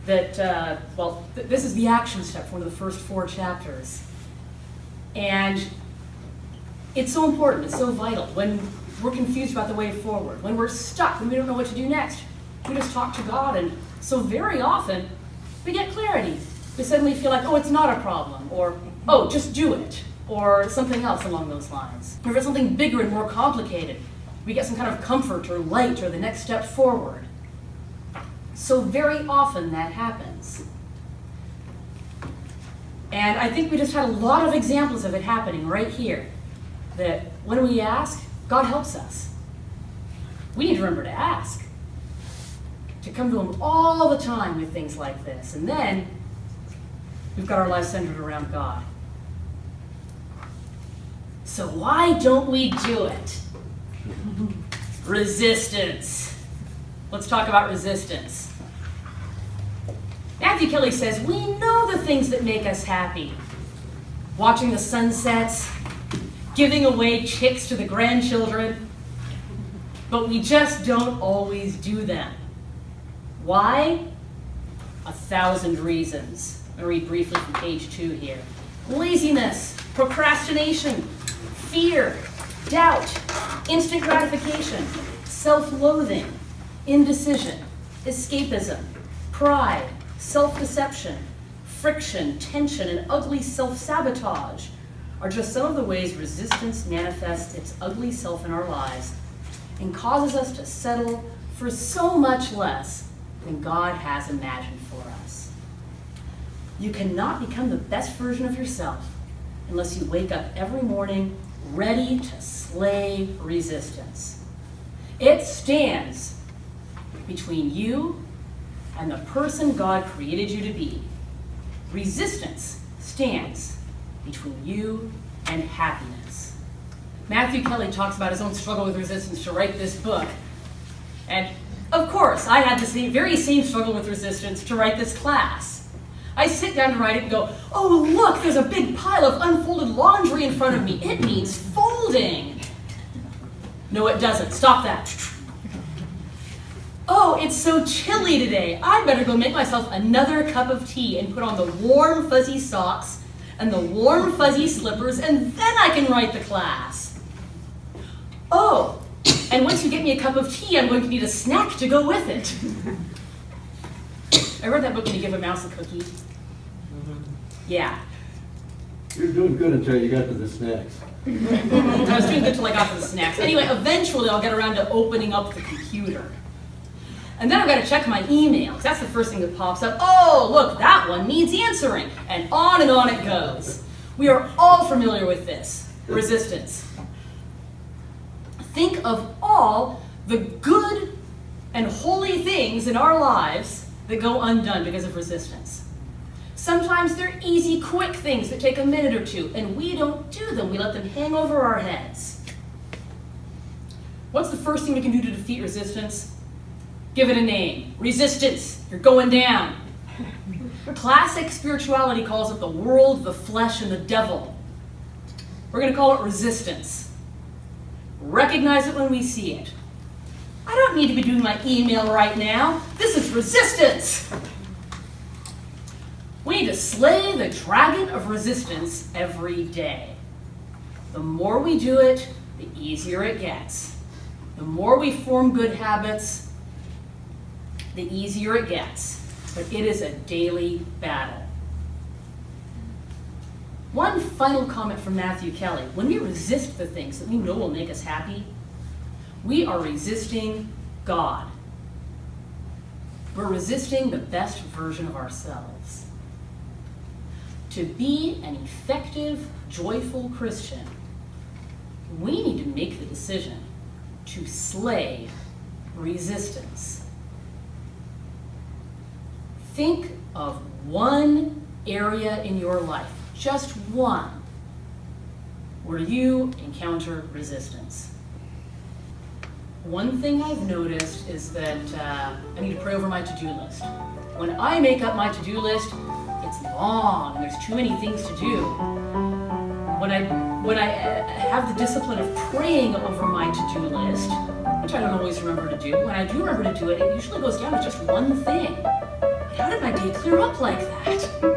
that, this is the action step for one of the first 4 chapters. And it's so important, it's so vital. When we're confused about the way forward, when we're stuck, when we don't know what to do next, we just talk to God, and so very often we get clarity. We suddenly feel like, oh, it's not a problem, or, oh, just do it, or something else along those lines. Or if it's something bigger and more complicated, we get some kind of comfort or light or the next step forward. So very often that happens. And I think we just had a lot of examples of it happening right here. That when we ask, God helps us. We need to remember to ask. To come to Him all the time with things like this. And then we've got our lives centered around God. So why don't we do it? Resistance. Let's talk about resistance. Matthew Kelly says, we know the things that make us happy. Watching the sunsets, giving away chicks to the grandchildren, but we just don't always do them. Why? 1,000 reasons. I'm going to read briefly from page 2 here. Laziness, procrastination, fear, doubt, instant gratification, self-loathing, indecision, escapism, pride, self-deception, friction, tension, and ugly self-sabotage are just some of the ways resistance manifests its ugly self in our lives and causes us to settle for so much less than God has imagined for us. You cannot become the best version of yourself unless you wake up every morning ready to slay resistance. It stands between you and the person God created you to be. Resistance stands between you and happiness. Matthew Kelly talks about his own struggle with resistance to write this book. And of course, I had the very same struggle with resistance to write this class. I sit down to write it and go, oh look, there's a big pile of unfolded laundry in front of me. It needs folding. No, it doesn't. Stop that. Oh, it's so chilly today. I'd better go make myself another cup of tea and put on the warm fuzzy socks and the warm fuzzy slippers, and then I can write the class. Oh, and once you get me a cup of tea, I'm going to need a snack to go with it. I read that book, When You Give a Mouse a Cookie. Yeah. You're doing good until you got to the snacks. I was doing good until I got to the snacks. Anyway, eventually I'll get around to opening up the computer. And then I've got to check my email, because that's the first thing that pops up. Oh, look, that one needs answering. And on it goes. We are all familiar with this. Resistance. Think of all the good and holy things in our lives that go undone because of resistance. Sometimes they're easy, quick things that take a minute or two, and we don't do them. We let them hang over our heads. What's the first thing we can do to defeat resistance? Give it a name. Resistance. You're going down. Classic spirituality calls it the world, the flesh, and the devil. We're going to call it resistance. Recognize it when we see it. I don't need to be doing my email right now. This is resistance. We need to slay the dragon of resistance every day. The more we do it, the easier it gets. The more we form good habits, the easier it gets. But it is a daily battle. One final comment from Matthew Kelly. When we resist the things that we know will make us happy, we are resisting God. We're resisting the best version of ourselves. To be an effective, joyful Christian, we need to make the decision to slay resistance. Think of one area in your life, just one, where you encounter resistance. One thing I've noticed is that I need to pray over my to-do list. When I make up my to-do list, it's long and there's too many things to do. When I have the discipline of praying over my to-do list, which I don't always remember to do, when I do remember to do it, it usually goes down to just one thing. How did my day clear up like that.